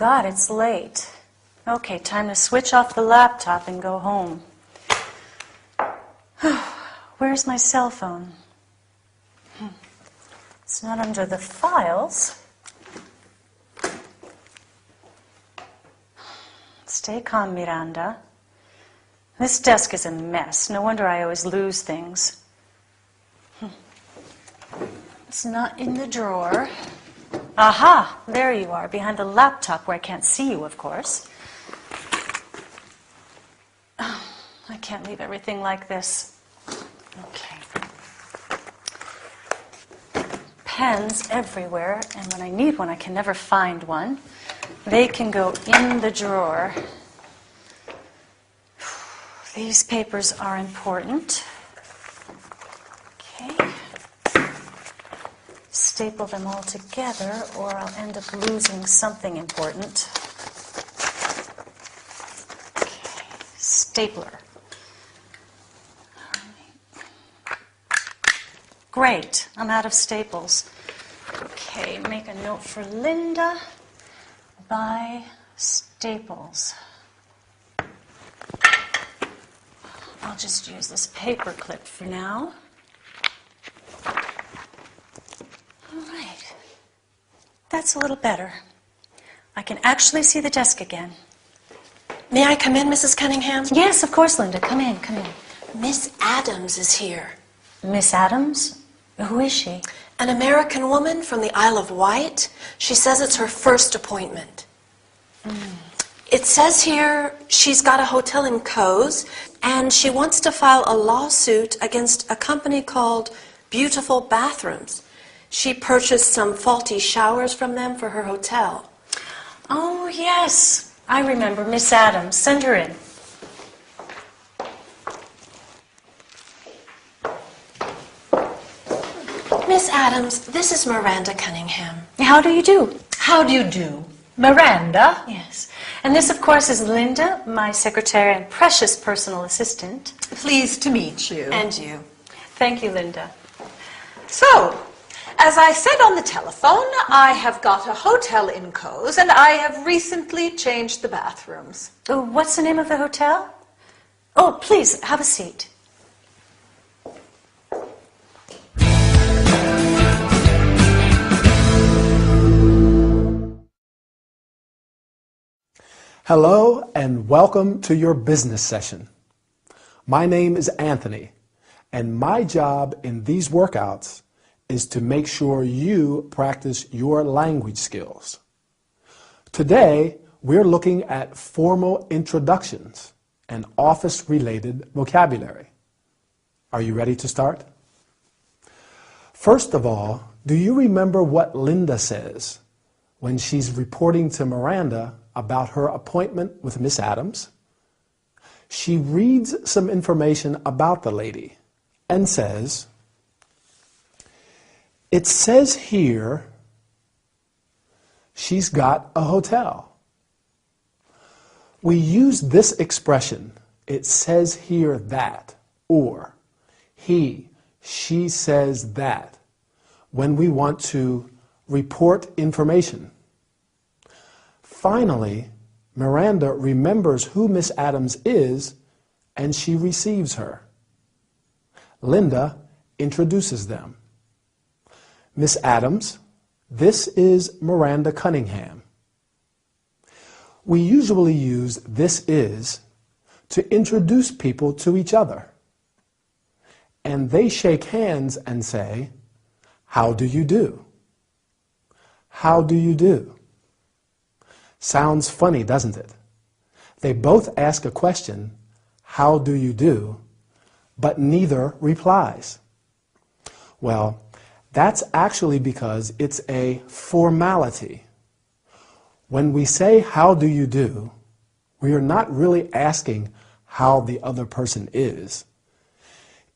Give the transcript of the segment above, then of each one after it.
God, it's late. Okay, time to switch off the laptop and go home. Where's my cell phone? It's not under the files. Stay calm, Miranda. This desk is a mess. No wonder I always lose things. It's not in the drawer. Aha! There you are, behind the laptop where I can't see you, of course. Oh, I can't leave everything like this. Okay. Pens everywhere, and when I need one, I can never find one. They can go in the drawer. These papers are important. Okay. Staple them all together, or I'll end up losing something important. Okay. Stapler. Great, I'm out of staples. Okay, make a note for Linda. Buy staples. I'll just use this paper clip for now. All right. That's a little better. I can actually see the desk again. May I come in, Mrs. Cunningham? Yes, of course, Linda. Come in, come in. Miss Adams is here. Miss Adams? Who is she? An American woman from the Isle of Wight. She says it's her first appointment. It says here she's got a hotel in Cowes, and she wants to file a lawsuit against a company called Beautiful Bathrooms. She purchased some faulty showers from them for her hotel. Oh, yes. I remember Miss Adams. Send her in. Miss Adams, this is Miranda Cunningham. How do you do? How do you do? Miranda? Yes. And this, of course, is Linda, my secretary and precious personal assistant. Pleased to meet you. And you. Thank you, Linda. So, as I said on the telephone, I have got a hotel in Cowes, and I have recently changed the bathrooms. Oh, what's the name of the hotel? Oh, please, have a seat. Hello and welcome to your business session. My name is Anthony, and my job in these workouts is to make sure you practice your language skills. Today, we're looking at formal introductions and office-related vocabulary. Are you ready to start? First of all, do you remember what Linda says when she's reporting to Miranda about her appointment with Miss Adams? She reads some information about the lady and says, "It says here she's got a hotel." We use this expression, "it says here that," or "he, she says that," when we want to report information. Finally, Miranda remembers who Miss Adams is, and she receives her. Linda introduces them. Miss Adams, this is Miranda Cunningham. We usually use "this is" to introduce people to each other. And they shake hands and say, "How do you do?" How do you do? Sounds funny, doesn't it? They both ask a question, "How do you do?" but neither replies. Well, that's actually because it's a formality. When we say "How do you do?" we are not really asking how the other person is.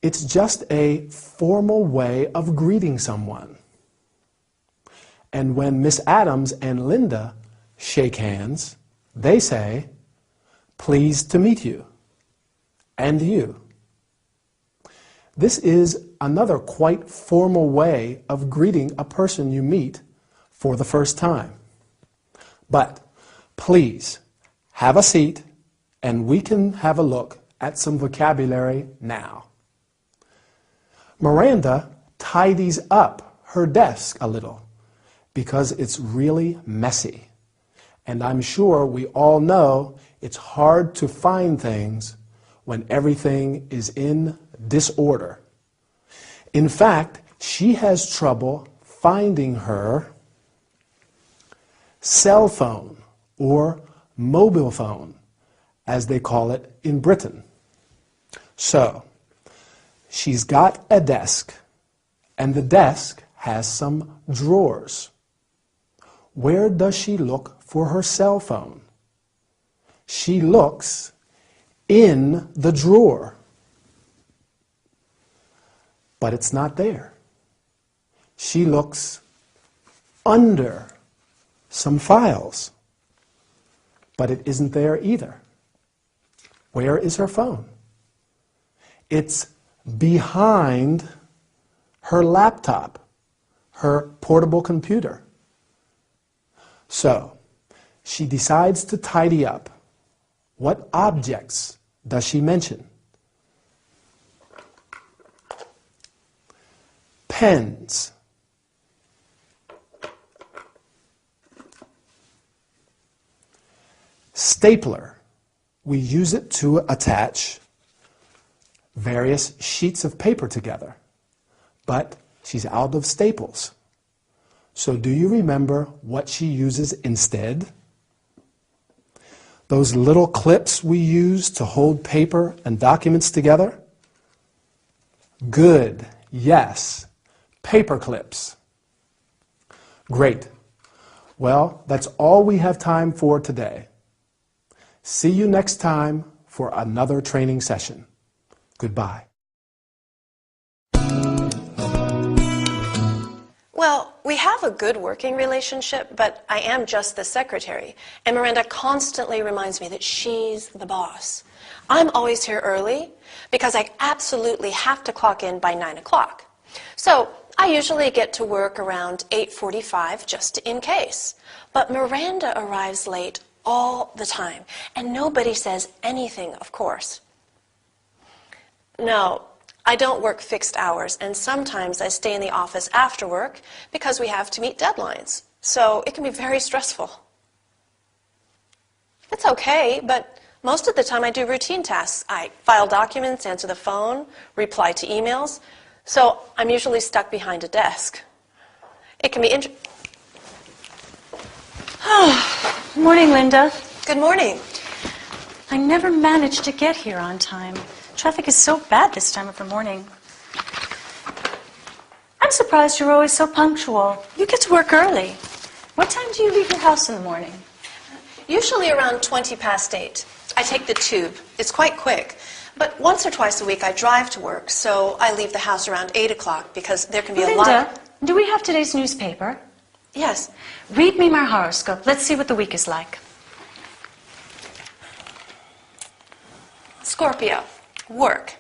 It's just a formal way of greeting someone. And when Miss Adams and Linda shake hands, they say, "Pleased to meet you," and you. This is another quite formal way of greeting a person you meet for the first time. But Please have a seat and we can have a look at some vocabulary now. Miranda tidies up her desk a little because it's really messy. And I'm sure we all know it's hard to find things when everything is in disorder. In fact, she has trouble finding her cell phone or mobile phone, as they call it in Britain. So, she's got a desk, and the desk has some drawers. Where does she look for her cell phone? She looks in the drawer. But it's not there. She looks under some files. But it isn't there either. Where is her phone? It's behind her laptop, her portable computer. So, she decides to tidy up. What objects does she mention? Pens. Stapler. We use it to attach various sheets of paper together. But she's out of staples. So do you remember what she uses instead? Those little clips we use to hold paper and documents together? Good. Yes. Paper clips. Great. Well, that's all we have time for today. See you next time for another training session. Goodbye. Well, we have a good working relationship, but I am just the secretary, and Miranda constantly reminds me that she's the boss. I'm always here early because I absolutely have to clock in by 9 o'clock. So I usually get to work around 8:45 just in case. But Miranda arrives late all the time, and nobody says anything, of course. No, I don't work fixed hours, and sometimes I stay in the office after work because we have to meet deadlines. So it can be very stressful. It's okay, but most of the time I do routine tasks. I file documents, answer the phone, reply to emails. So I'm usually stuck behind a desk. It can be Morning, Linda. Good morning. I never managed to get here on time. Traffic is so bad this time of the morning. I'm surprised you're always so punctual. You get to work early. What time do you leave your house in the morning? Usually around 8:20. I take the tube. It's quite quick. But once or twice a week I drive to work, so I leave the house around 8 o'clock because there can be a lot. Linda, do we have today's newspaper? Yes. Read me my horoscope. Let's see what the week is like. Scorpio. Work.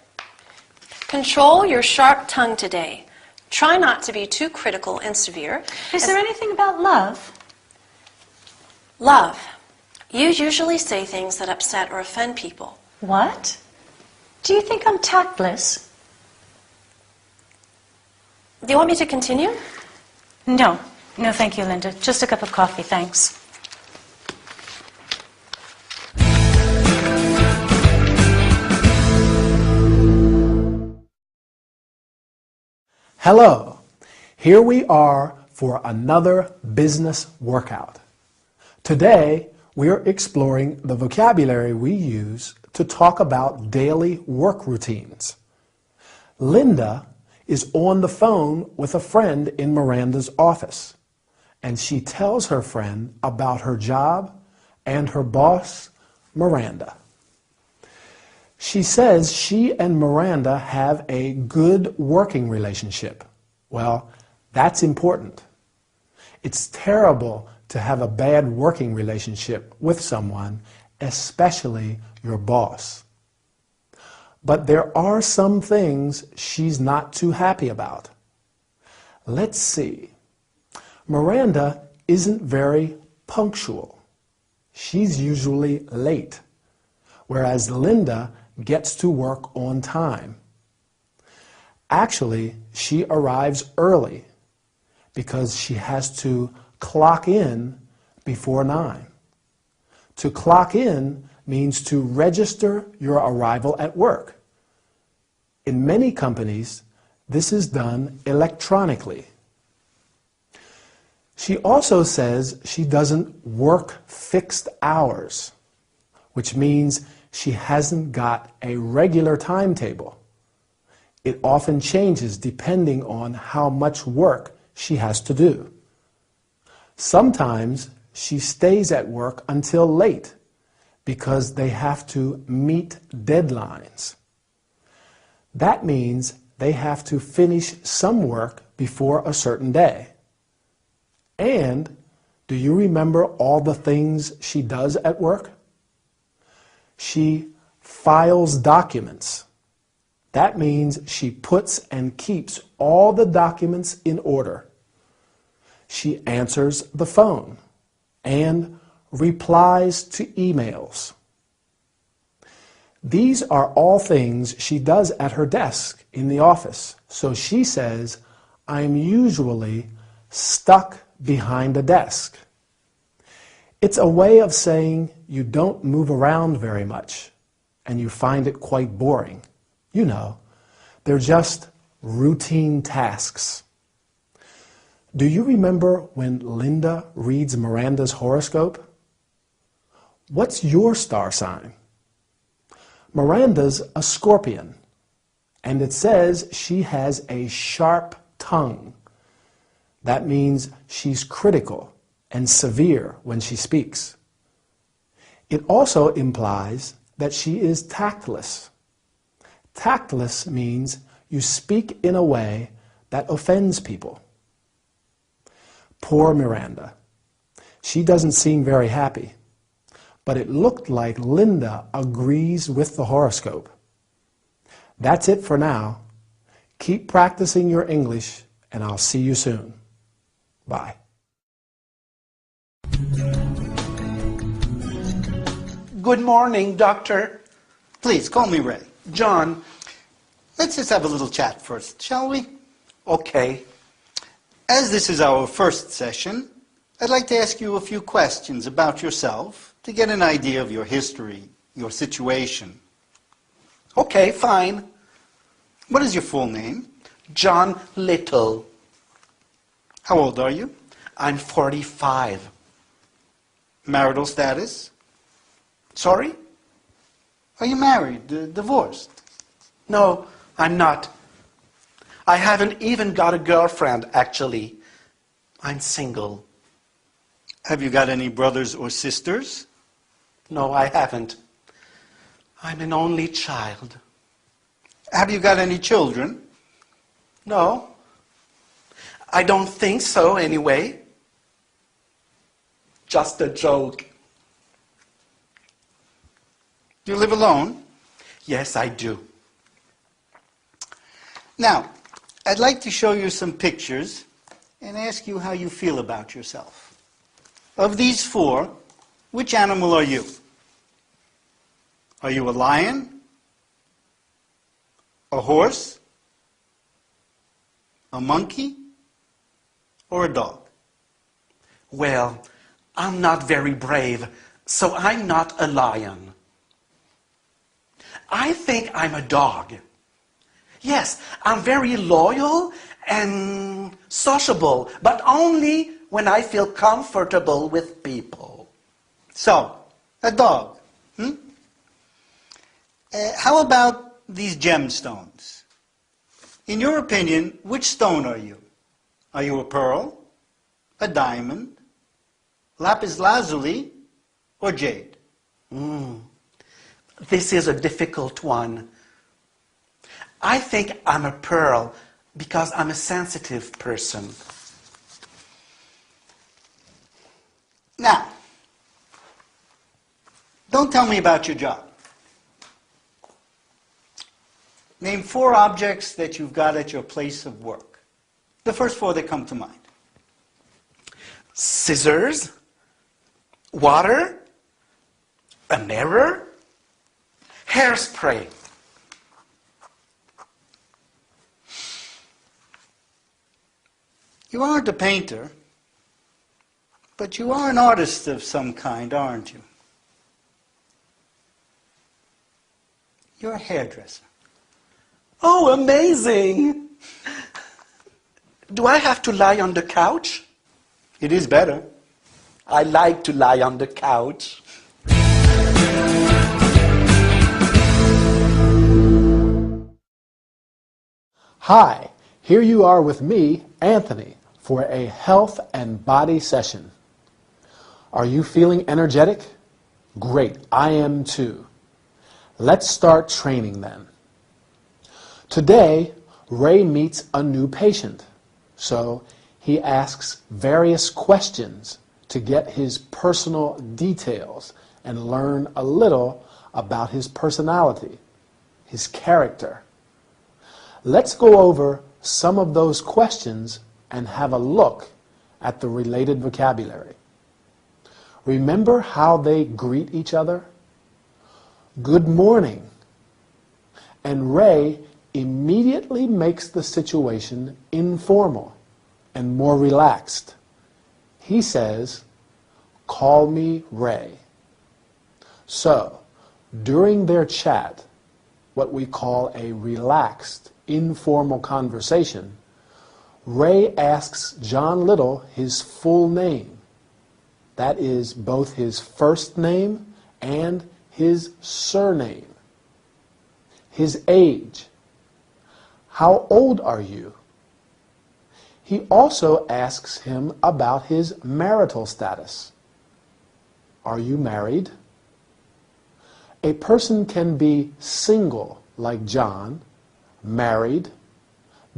Control your sharp tongue today. Try not to be too critical and severe. Is there anything about love? Love. You usually say things that upset or offend people. What? Do you think I'm tactless? Do you want me to continue? No. No, thank you, Linda. Just a cup of coffee, thanks. Hello. Here we are for another business workout. Today, we're exploring the vocabulary we use to talk about daily work routines. Linda is on the phone with a friend in Miranda's office, and she tells her friend about her job and her boss, Miranda. She says she and Miranda have a good working relationship. Well, that's important. It's terrible to have a bad working relationship with someone, especially your boss. But there are some things she's not too happy about. Let's see. Miranda isn't very punctual. she's usually late, whereas Linda gets to work on time. Actually, she arrives early because she has to clock in before 9. To clock in means to register your arrival at work. In many companies, this is done electronically. She also says she doesn't work fixed hours, which means she hasn't got a regular timetable. It often changes depending on how much work she has to do. Sometimes she stays at work until late because they have to meet deadlines. That means they have to finish some work before a certain day. And do you remember all the things she does at work? She files documents. That means she puts and keeps all the documents in order. She answers the phone and replies to emails. These are all things she does at her desk in the office. So she says, I'm usually stuck behind a desk. It's a way of saying you don't move around very much and you find it quite boring. You know, they're just routine tasks. Do you remember when Linda reads Miranda's horoscope? What's your star sign? Miranda's a Scorpion, and it says she has a sharp tongue. That means she's critical and severe when she speaks. It also implies that she is tactless. Tactless means you speak in a way that offends people. Poor Miranda. She doesn't seem very happy, but it looked like Linda agrees with the horoscope. That's it for now. Keep practicing your English, and I'll see you soon. Bye. Good morning, Doctor. Please, call me Ray. John. Let's just have a little chat first, shall we? Okay. As this is our first session, I'd like to ask you a few questions about yourself to get an idea of your history, your situation. Okay, fine. What is your full name? John Little. How old are you? I'm 45. Marital status? Sorry? Are you married, divorced? No, I'm not. I haven't even got a girlfriend, actually. I'm single. Have you got any brothers or sisters? No, I haven't. I'm an only child. Have you got any children? No. I don't think so, anyway. Just a joke. Do you live alone? Yes, I do. Now, I'd like to show you some pictures and ask you how you feel about yourself. Of these four, which animal are you? Are you a lion? A horse? A monkey? Or a dog? Well, I'm not very brave, so I'm not a lion. I think I'm a dog. Yes, I'm very loyal and sociable, but only when I feel comfortable with people. So, a dog. How about these gemstones? In your opinion, which stone are you? Are you a pearl, a diamond, lapis lazuli, or jade? This is a difficult one. I think I'm a pearl because I'm a sensitive person. Now, don't tell me about your job. Name 4 objects that you've got at your place of work. The first 4 that come to mind. Scissors, water, An error? Hairspray. You aren't a painter, but you are an artist of some kind, aren't you? You're a hairdresser. Oh, amazing! Do I have to lie on the couch? It is better. I like to lie on the couch. Hi, here you are with me, Anthony, for a health and body session. Are you feeling energetic? Great, I am too. Let's start training then. Today, Ray meets a new patient, so he asks various questions to get his personal details and learn a little about his personality, his character. Let's go over some of those questions and have a look at the related vocabulary. Remember how they greet each other? Good morning. And Ray immediately makes the situation informal and more relaxed. He says, "Call me Ray." So, during their chat, what we call a relaxed, informal conversation, Ray asks John Little his full name. That is both his first name and his surname. His age. How old are you? He also asks him about his marital status. Are you married? A person can be single, like John, married,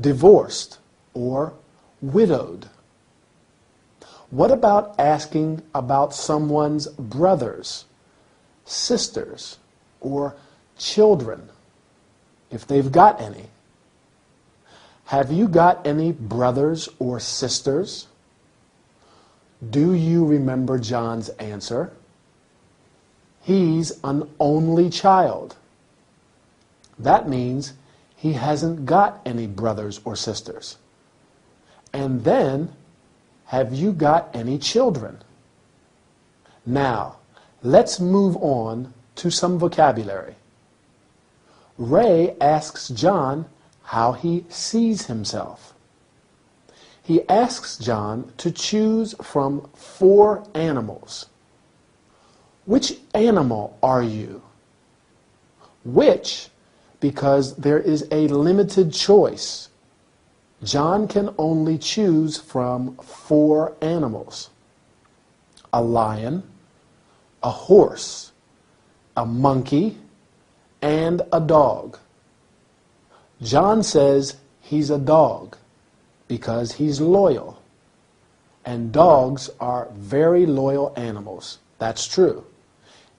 divorced, or widowed. What about asking about someone's brothers, sisters, or children, if they've got any? Have you got any brothers or sisters? Do you remember John's answer? He's an only child. That means he hasn't got any brothers or sisters. And then, have you got any children? Now, let's move on to some vocabulary. Ray asks John how he sees himself. He asks John to choose from 4 animals. Which animal are you? Which, because there is a limited choice. John can only choose from 4 animals: a lion, a horse, a monkey, and a dog. John says he's a dog because he's loyal. And dogs are very loyal animals. That's true.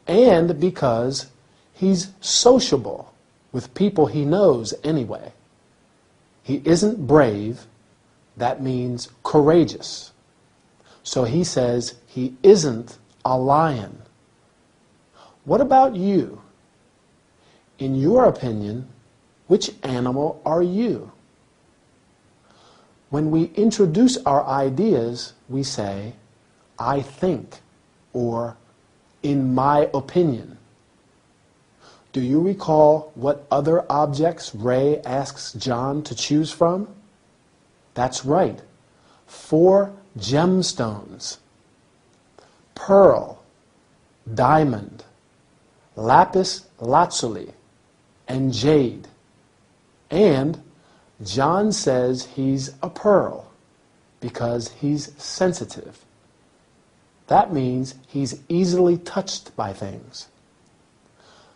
And because he's sociable with people he knows anyway. He isn't brave. That means courageous. So he says he isn't a lion. What about you? In your opinion, which animal are you? When we introduce our ideas, we say, "I think," or "in my opinion." Do you recall what other objects Ray asks John to choose from? That's right, 4 gemstones: pearl, diamond, lapis lazuli, and jade. And John says he's a pearl because he's sensitive. That means he's easily touched by things.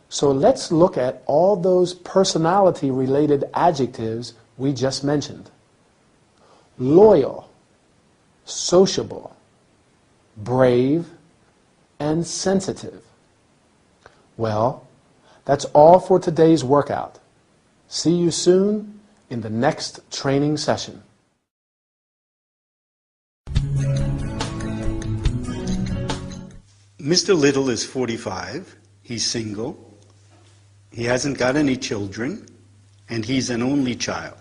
So let's look at all those personality-related adjectives we just mentioned. Loyal, sociable, brave, and sensitive. Well, that's all for today's workout. See you soon in the next training session. Mr. Little is 45. He's single. He hasn't got any children, and he's an only child.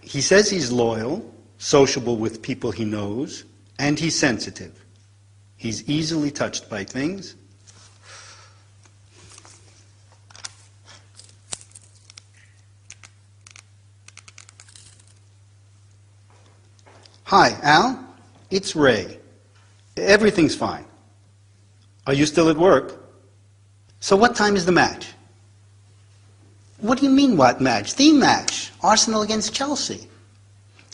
He says he's loyal, sociable with people he knows, and he's sensitive. He's easily touched by things. Hi, Al. It's Ray. Everything's fine. Are you still at work? So what time is the match? What do you mean, what match? The match. Arsenal against Chelsea.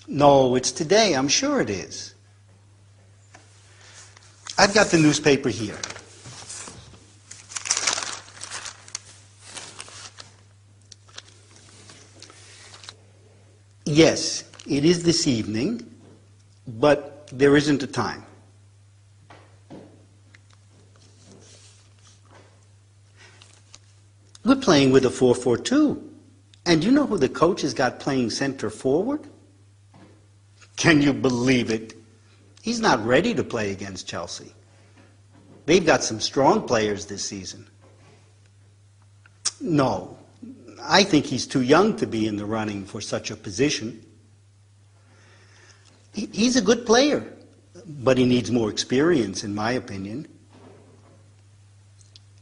No, it's today. I'm sure it is. I've got the newspaper here. Yes, it is this evening, but there isn't a time. We're playing with a 4-4-2. And you know who the coach has got playing center forward? Can you believe it? He's not ready to play against Chelsea. They've got some strong players this season. No, I think he's too young to be in the running for such a position. He's a good player, but he needs more experience, in my opinion.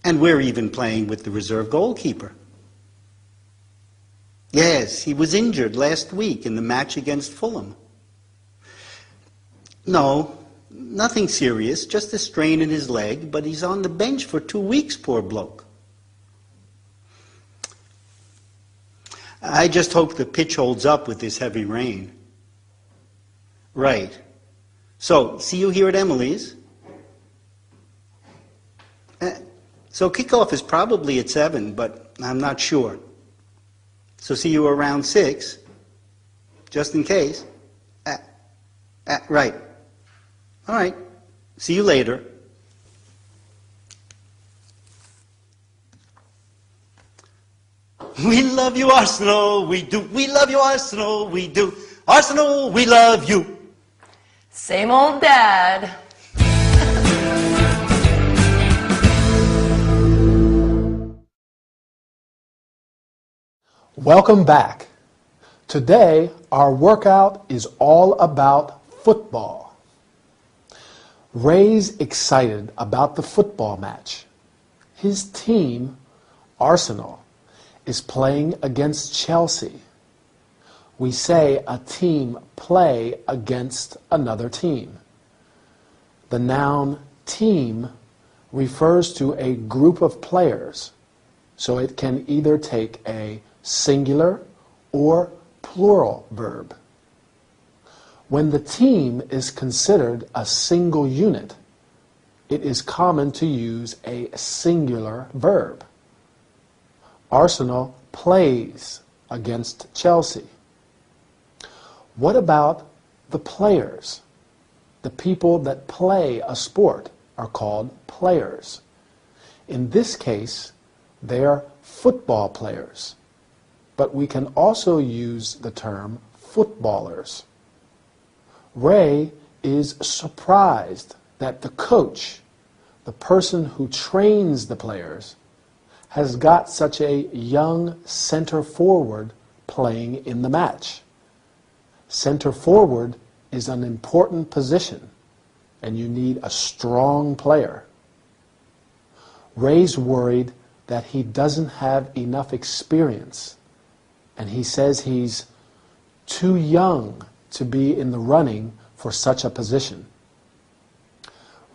And we're even playing with the reserve goalkeeper. Yes, he was injured last week in the match against Fulham. No, nothing serious, just a strain in his leg, but he's on the bench for 2 weeks, poor bloke. I just hope the pitch holds up with this heavy rain. Right. So, see you here at Emily's? So kickoff is probably at 7, but I'm not sure. So see you around 6, just in case. Right. All right. See you later. We love you, Arsenal, we do. We love you, Arsenal, we do. Arsenal, we love you. Same old dad. Welcome back. Today, our workout is all about football. Ray's excited about the football match. His team, Arsenal, is playing against Chelsea. We say a team play against another team. The noun team refers to a group of players, so it can either take a singular or plural verb. When the team is considered a single unit, it is common to use a singular verb. Arsenal plays against Chelsea. What about the players? The people that play a sport are called players. In this case, they are football players. But we can also use the term footballers. Ray is surprised that the coach, the person who trains the players, has got such a young center forward playing in the match. Center forward is an important position, and you need a strong player. Ray's worried that he doesn't have enough experience, and he says he's too young to be in the running for such a position.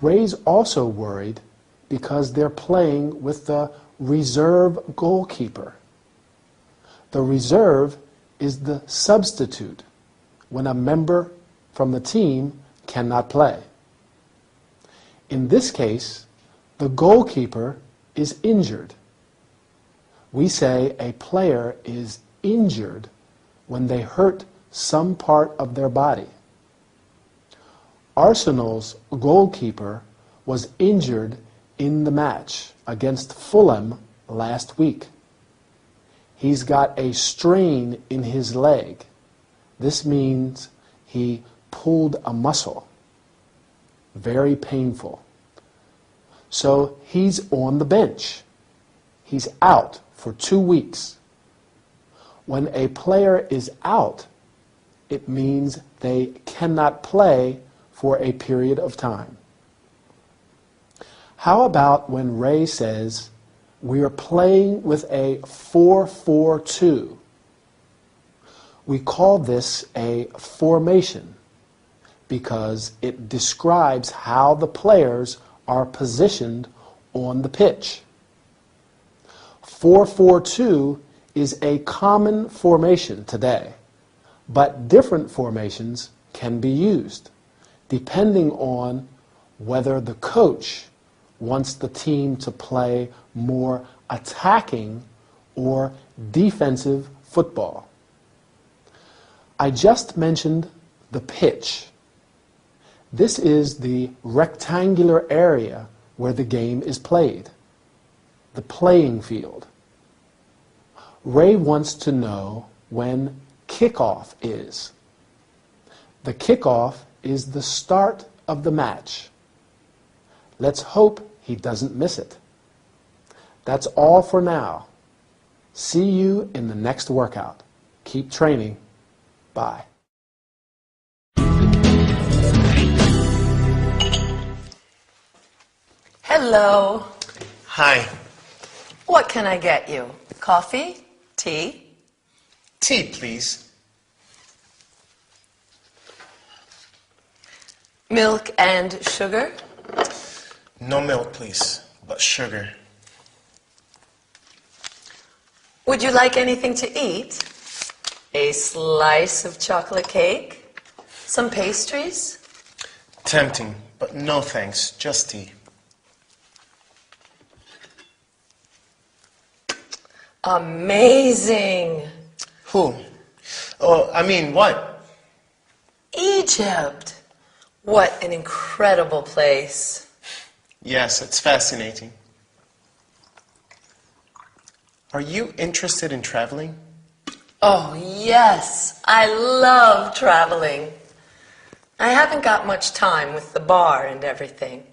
Ray's also worried because they're playing with the reserve goalkeeper. The reserve is the substitute when a member from the team cannot play. In this case, the goalkeeper is injured. We say a player is injured when they hurt some part of their body. Arsenal's goalkeeper was injured in the match against Fulham last week. He's got a strain in his leg. This means he pulled a muscle. Very painful. so he's on the bench. He's out for 2 weeks. When a player is out, it means they cannot play for a period of time. How about when Ray says, we are playing with a 4-4-2? We call this a formation because it describes how the players are positioned on the pitch. 4-4-2 is a common formation today, but different formations can be used depending on whether the coach wants the team to play more attacking or defensive football. I just mentioned the pitch. This is the rectangular area where the game is played, the playing field. Ray wants to know when kickoff is. The kickoff is the start of the match. Let's hope he doesn't miss it. That's all for now. See you in the next workout. Keep training. Bye. Hello. Hi. What can I get you? Coffee? Tea? Tea, please. Milk and sugar? No milk, please, but sugar. Would you like anything to eat? A slice of chocolate cake? Some pastries? Tempting, but no thanks, just tea. Amazing! Who? Oh, I mean, what? Egypt! What an incredible place. Yes, it's fascinating. Are you interested in traveling? Oh, yes. I love traveling. I haven't got much time with the bar and everything,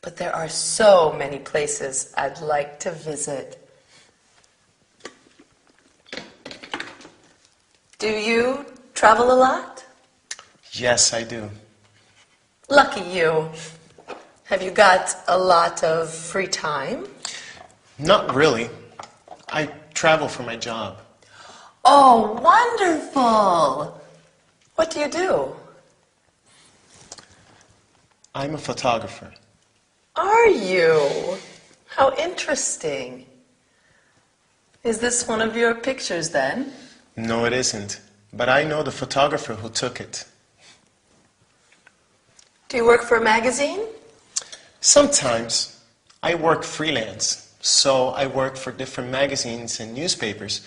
but there are so many places I'd like to visit. Do you travel a lot? Yes, I do. Lucky you. Have you got a lot of free time? Not really. I travel for my job. Oh, wonderful! What do you do? I'm a photographer. Are you? How interesting. Is this one of your pictures then? No, it isn't. But I know the photographer who took it. Do you work for a magazine? Sometimes. I work freelance, so I work for different magazines and newspapers.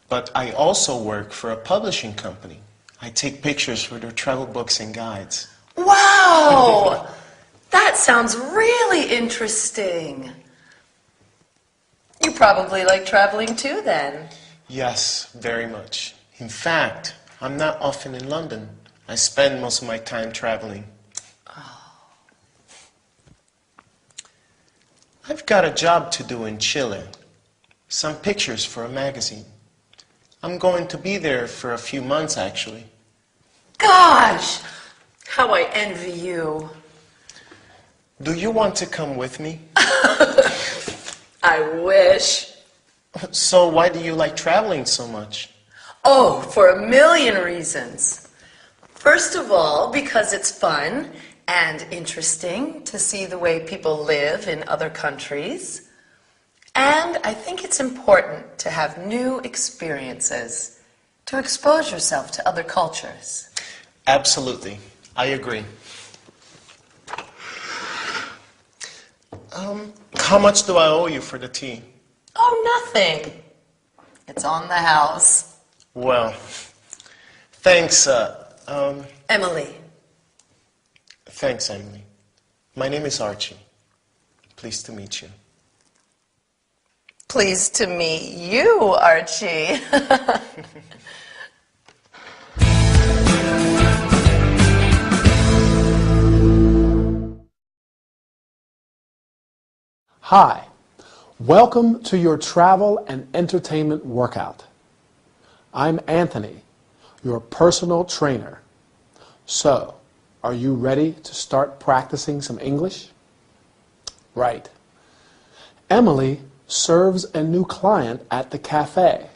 But I also work for a publishing company. I take pictures for their travel books and guides. Wow! That sounds really interesting. You probably like traveling too then. Yes, very much. In fact, I'm not often in London. I spend most of my time traveling. I've got a job to do in Chile. Some pictures for a magazine. I'm going to be there for a few months, actually. Gosh! How I envy you. Do you want to come with me? I wish. So why do you like traveling so much? Oh, for a million reasons. First of all, because it's fun and interesting to see the way people live in other countries. And I think it's important to have new experiences, to expose yourself to other cultures. Absolutely. I agree. How much do I owe you for the tea? Oh, nothing. It's on the house. Well, thanks, Emily. Thanks, Emily. My name is Archie. Pleased to meet you. Pleased to meet you, Archie. Hi, welcome to your travel and entertainment workout. I'm Anthony, your personal trainer. So, are you ready to start practicing some English? Right. Emily serves a new client at the cafe,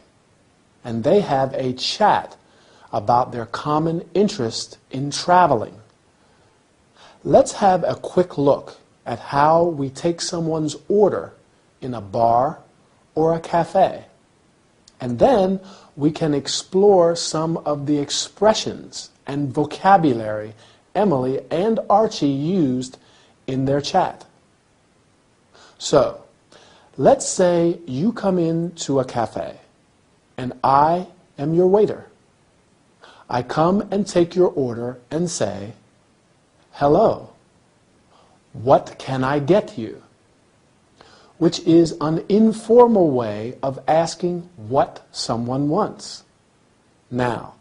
and they have a chat about their common interest in traveling. Let's have a quick look at how we take someone's order in a bar or a cafe. And then we can explore some of the expressions and vocabulary Emily and Archie used in their chat. So, let's say you come into a cafe and I am your waiter. I come and take your order and say, "Hello, what can I get you?" Which is an informal way of asking what someone wants. Now,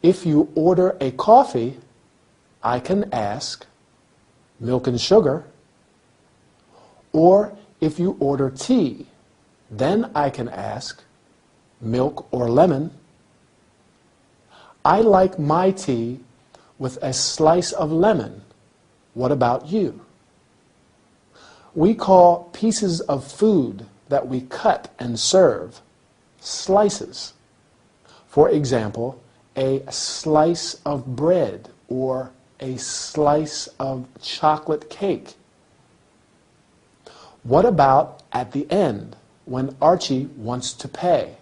if you order a coffee, I can ask, "Milk and sugar?" Or if you order tea, then I can ask, "Milk or lemon?" I like my tea with a slice of lemon. What about you? We call pieces of food that we cut and serve slices. For example, a slice of bread or a slice of chocolate cake. What about at the end when Archie wants to pay?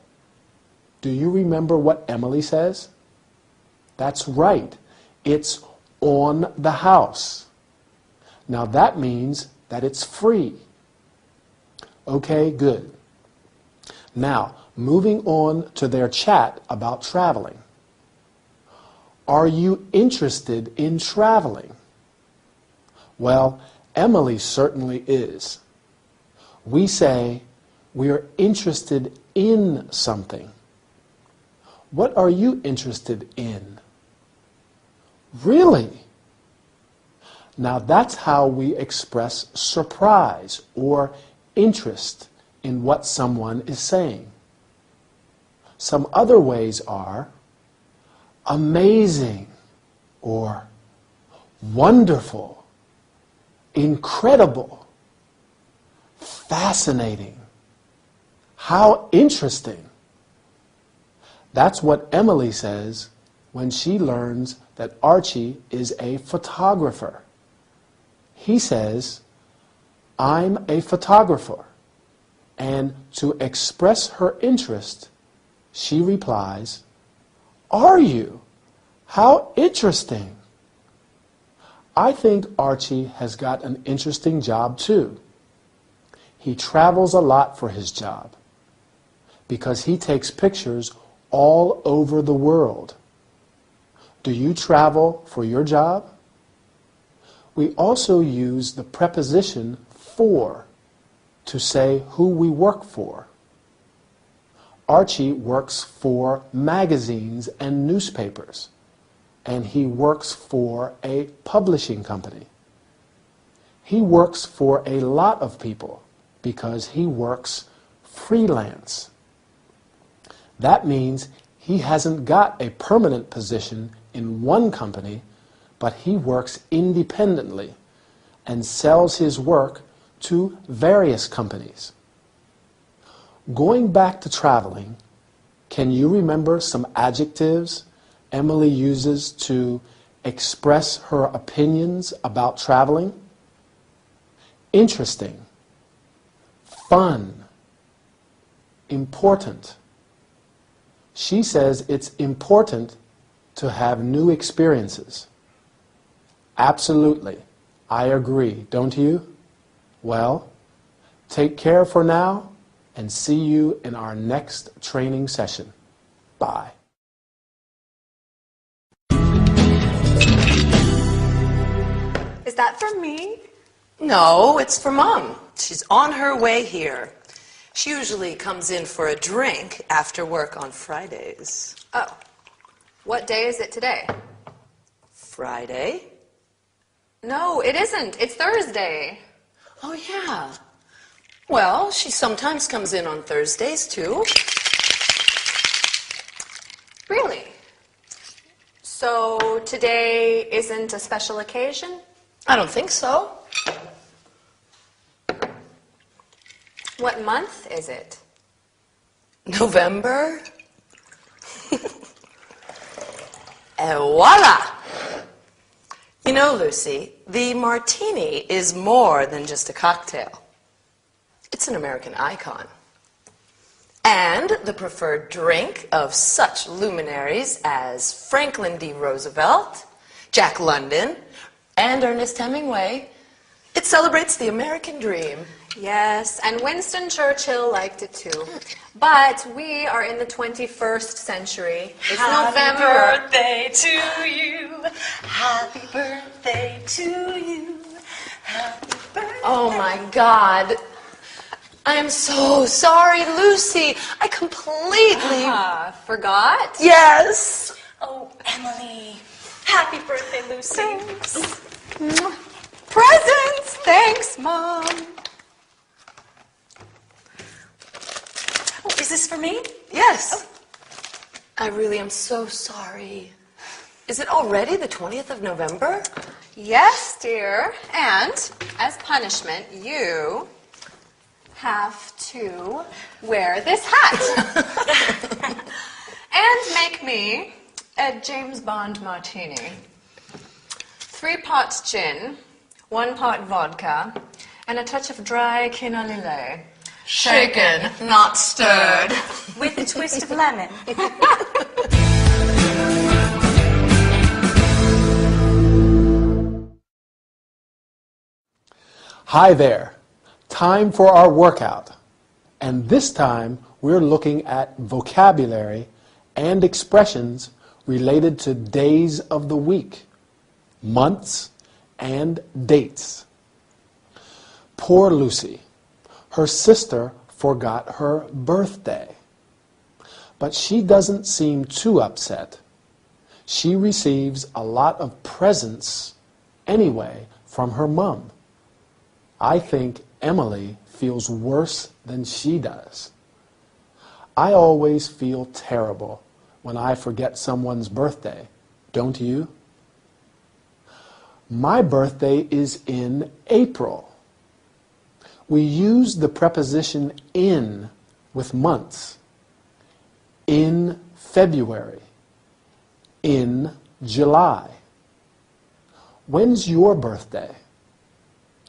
Do you remember what Emily says? That's right. It's on the house. Now that means that it's free. Okay, good. Now, moving on to their chat about traveling. Are you interested in traveling? Well, Emily certainly is. We say we're interested in something. What are you interested in? Really? Now that's how we express surprise or interest in what someone is saying. Some other ways are amazing or wonderful, incredible, fascinating, how interesting. That's what Emily says when she learns that Archie is a photographer. He says, "I'm a photographer." And to express her interest, she replies, "Are you? How interesting." I think Archie has got an interesting job too. He travels a lot for his job because he takes pictures all over the world. Do you travel for your job? We also use the preposition for to say who we work for. Archie works for magazines and newspapers, and he works for a publishing company. He works for a lot of people because he works freelance. That means he hasn't got a permanent position in one company, but he works independently and sells his work to various companies. Going back to traveling, can you remember some adjectives Emily uses to express her opinions about traveling? Interesting, fun, important. She says it's important to have new experiences. Absolutely. I agree, don't you? Well, take care for now and see you in our next training session. Bye. Is that for me? No, it's for Mom. She's on her way here. She usually comes in for a drink after work on Fridays. Oh. What day is it today? Friday? No, it isn't. It's Thursday. Oh, yeah. Well, she sometimes comes in on Thursdays, too. Really? So today isn't a special occasion? I don't think so. What month is it? November? Et voila! You know, Lucy, the martini is more than just a cocktail. It's an American icon. And the preferred drink of such luminaries as Franklin D. Roosevelt, Jack London, and Ernest Hemingway. It celebrates the American dream. Yes, and Winston Churchill liked it too. But we are in the 21st century. It's Happy November. birthday to you. Happy birthday to you. Happy birthday. Oh my God. I am so sorry, Lucy. I completely... Forgot? Yes. Oh, Emily. Happy birthday, Lucy. Presents! Thanks, Mom. Oh, is this for me? Yes. I really am so sorry. Is it already the 20th of November? Yes, dear. And as punishment, you have to wear this hat. And make me a James Bond martini. 3 pots gin, 1 pot vodka, and a touch of dry quinoa lillet. Shaken, not stirred. With a twist of lemon. Hi there. Time for our workout. And this time we're looking at vocabulary and expressions related to days of the week, months, and dates. Poor Lucy. Her sister forgot her birthday. But she doesn't seem too upset. She receives a lot of presents anyway from her mom. I think Emily feels worse than she does. I always feel terrible when I forget someone's birthday, don't you? My birthday is in April. We use the preposition in with months. In February. In July. When's your birthday?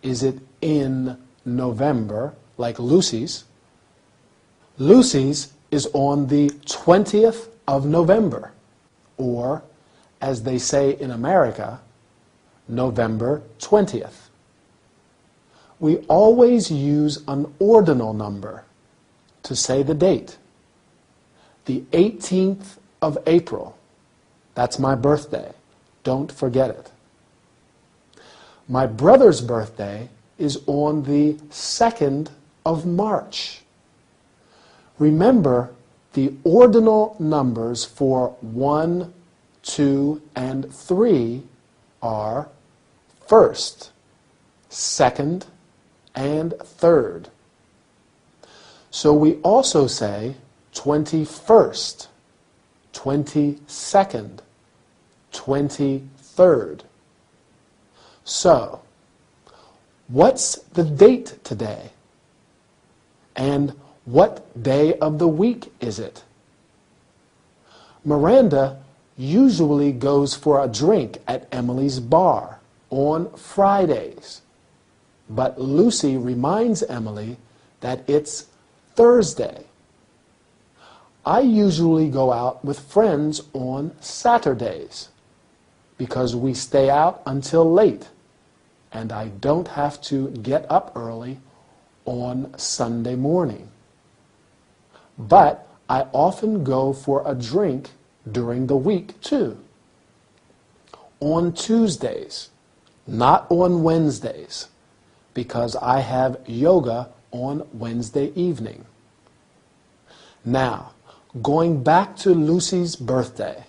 Is it in November, like Lucy's? Lucy's is on the 20th of November, or, as they say in America, November 20th. We always use an ordinal number to say the date. The 18th of April. That's my birthday. Don't forget it. My brother's birthday is on the 2nd of March. Remember, the ordinal numbers for 1, 2, and 3 are 1st, 2nd, and 3rd. So we also say 21st, 22nd, 23rd. So, what's the date today? And what day of the week is it? Miranda usually goes for a drink at Emily's bar on Fridays. But Lucy reminds Emily that it's Thursday. I usually go out with friends on Saturdays because we stay out until late and I don't have to get up early on Sunday morning. But I often go for a drink during the week too. On Tuesdays, not on Wednesdays, because I have yoga on Wednesday evening. Now, going back to Lucy's birthday,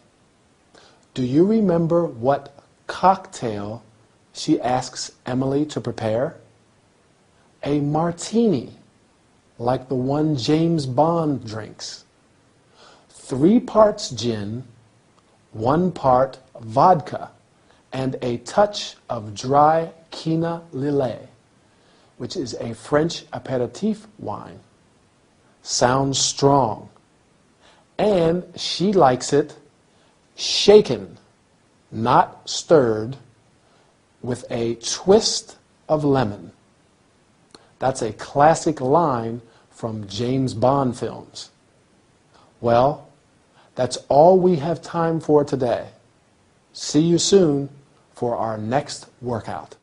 do you remember what cocktail she asks Emily to prepare? A martini. like the one James Bond drinks. 3 parts gin, 1 part vodka, and a touch of dry Quina Lillet, which is a French aperitif wine. Sounds strong. And she likes it shaken, not stirred, with a twist of lemon. That's a classic line from James Bond films. Well, that's all we have time for today. See you soon for our next workout.